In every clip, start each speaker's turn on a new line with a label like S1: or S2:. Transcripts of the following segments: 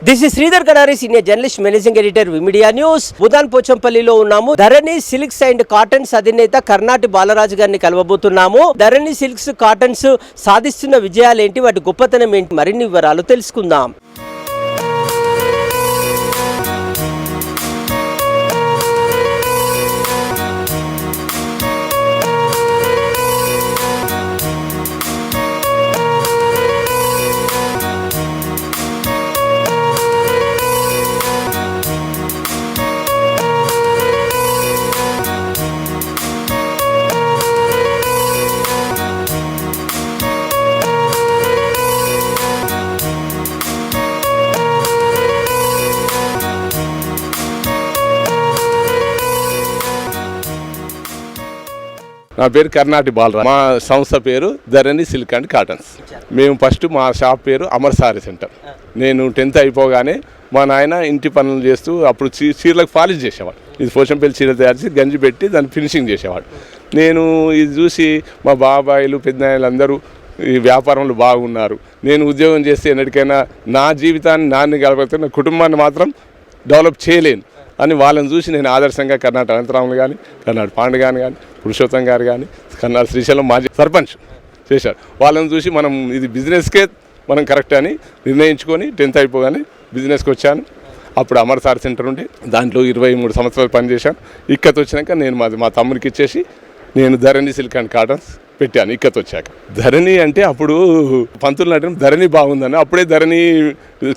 S1: This is Sridhar Kadari, senior journalist, managing editor, V media news. Bhudan పోచంపల్లిలో ఉన్నాము. Dharani silks and cottons అధినేత కర్నాటి బాలరాజు గారిని కలవబోతున్నాము. ధరణి సిల్క్స్ కాటన్స్ సాధిస్తున్న విజయాలేంటి, వాటి గొప్పతనం ఏంటి, మరిన్ని వివరాలు తెలుసుకుందాం.
S2: నా పేరు కర్నాటి బాలరాజు. మా సంస్థ పేరు ధరణి సిల్క్ అండ్ కాటన్స్. మేము ఫస్ట్ మా షాప్ పేరు అమర్ సారీ సెంటర్. నేను 10th అయిపోగానే మా నాయన ఇంటి పనులు చేస్తూ అప్పుడు చీరలకు పాలిష్ చేసేవాడు. ఇది పోచంపల్లి చీర తయారు చేసి గంజి పెట్టి దాన్ని ఫినిషింగ్ చేసేవాడు. నేను ఇది చూసి మా బాబాయిలు పెద్దనాయలు అందరూ ఈ వ్యాపారంలో బాగున్నారు. నేను ఉద్యోగం చేస్తే ఎన్నటికైనా నా జీవితాన్ని నాన్ని గడపడితే నా కుటుంబాన్ని మాత్రం డెవలప్ చేయలేను అని వాళ్ళని చూసి నేను ఆదర్శంగా కర్ణాటక అనంతరాములు కానీ, కర్ణాటక పాండుగాని కానీ, పురుషోత్తం గారు కానీ, కర్ణాటక శ్రీశైలం మాజీ సర్పంచ్ చేశారు. వాళ్ళని చూసి మనం ఇది బిజినెస్కే మనం కరెక్ట్ అని నిర్ణయించుకొని 10th అయిపోగానే బిజినెస్కి వచ్చాను. అప్పుడు అమర్ సారీ సెంటర్ ఉండే, దాంట్లో 23 సంవత్సరాలు పనిచేశాను. ఇక్కత్ వచ్చినాక నేను మా తమ్ముడికి ఇచ్చేసి నేను ధరణి సిల్క్ అండ్ కాటన్స్ పెట్టాను. ఇక్కత్ వచ్చాక ధరణి అంటే అప్పుడు పంతులు నటన ధరణి బాగుందని అప్పుడే ధరణి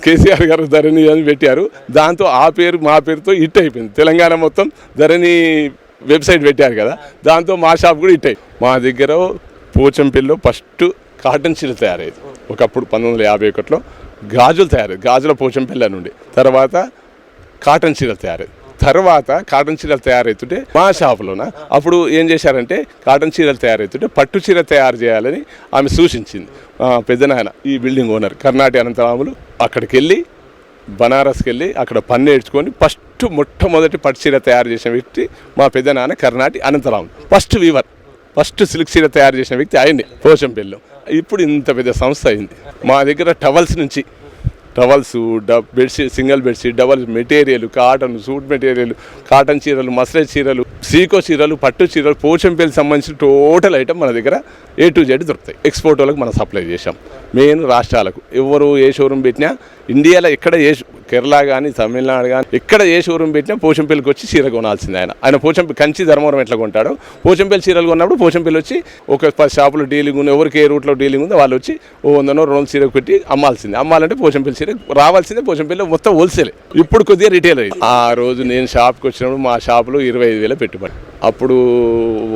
S2: కేసీఆర్ గారు ధరణి అని పెట్టారు. దాంతో ఆ పేరు మా పేరుతో హిట్ అయిపోయింది. తెలంగాణ మొత్తం ధరణి వెబ్సైట్ పెట్టారు కదా, దాంతో మా షాప్ కూడా హిట్ అయింది. మా దగ్గర పోచంపల్లిలో ఫస్ట్ కాటన్ చీర తయారయ్యేది. ఒకప్పుడు 1951లో గాజులు తయారయ్యేది, గాజుల పోచంపల్లి అని ఉండే. తర్వాత కాటన్ చీరలు తయారయ్యేది. తర్వాత కాటన్ చీరలు తయారవుతుంటే మా షాపులోన అప్పుడు ఏం చేశారంటే కాటన్ చీరలు తయారవుతుంటే పట్టు చీర తయారు చేయాలని ఆమె సూచించింది. పెద్దనాయన ఈ బిల్డింగ్ ఓనర్ కర్ణాటి అనంతరాములు అక్కడికి వెళ్ళి బనారస్కి వెళ్ళి అక్కడ పని నేర్చుకొని ఫస్ట్ మొట్టమొదటి పట్టు చీర తయారు చేసిన వ్యక్తి మా పెద్దనాన్న Karnati Anantharamulu. First weaver, first silk చీర తయారు చేసిన వ్యక్తి ఆయన్ని పోచంపల్లిలో. ఇప్పుడు ఇంత పెద్ద సంస్థ అయింది. మా దగ్గర టవల్స్ నుంచి towels, bedsheet, single bedsheet, double material, cotton, suit material, cotton చీరలు, మస్లైడ్ చీరలు, సీకో చీరలు, పట్టు చీరలు, పోచంపల్లికి సంబంధించిన టోటల్ ఐటమ్ మన దగ్గర A to Z దొరుకుతాయి. ఎక్స్పోర్ట్ వాళ్ళకి మనం సప్లై చేసాం. మెయిన్ రాష్ట్రాలకు ఎవరు ఏ షోరూమ్ పెట్టినా ఇండియాలో ఎక్కడ కేరళ కానీ తమిళనాడు కానీ ఎక్కడ ఏ షోరూమ్ పెట్టినా పోచంపల్లికి వచ్చి చీర కొనాల్సింది. ఆయన పోచంపల్లి కంచి ధర్మవరం ఎట్లా కొంటాడో పోచంపల్లి చీరలు కొన్నప్పుడు పోచంపల్లి వచ్చి ఒక 10 షాపులు డీలింగ్ ఉంది, ఎవరికి ఏ రూట్లో డీలింగ్ ఉందో వాళ్ళు వచ్చి 100 చీర పెట్టి అమ్మాల్సింది. అమ్మాలంటే పోచంపల్లి చీర రావాల్సిందే. పోచంపల్లి మొత్తం హోల్సేల్. ఇప్పుడు కొద్దిగా రిటైల్ అయింది. ఆ రోజు నేను షాప్కి వచ్చినప్పుడు మా షాపులో 25,000 పెట్టుబడి. అప్పుడు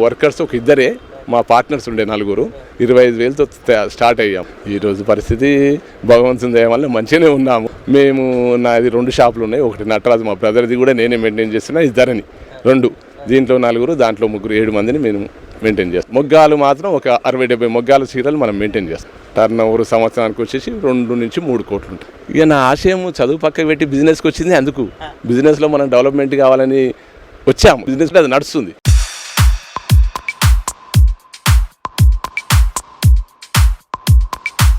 S2: వర్కర్స్ ఒక ఇద్దరే, మా పార్ట్నర్స్ ఉండే 4, 25,000తో స్టార్ట్ అయ్యాం. ఈరోజు పరిస్థితి భగవంతుని దయ వల్ల మంచిగానే ఉన్నాము. మేము నాది 2 షాపులు ఉన్నాయి. ఒకటి నటరాజు మా బ్రదర్ది కూడా నేనే మెయింటైన్ చేస్తున్నా. ఇది ధరణి 2. దీంట్లో 4, దాంట్లో 3, 7 మందిని మేము మెయింటైన్ చేస్తాం. మొగ్గాలు మాత్రం ఒక 60-70 మొగ్గాల చీరలు మనం మెయింటైన్ చేస్తాం. టర్న్ ఓవర్ సంవత్సరానికి వచ్చేసి 2 నుంచి 3 కోట్లు ఉంటాయి. ఇక నా ఆశయం చదువు పక్కకు పెట్టి బిజినెస్కి వచ్చింది. అందుకు బిజినెస్లో మనం డెవలప్మెంట్ కావాలని వచ్చాము. బిజినెస్ అది నడుస్తుంది.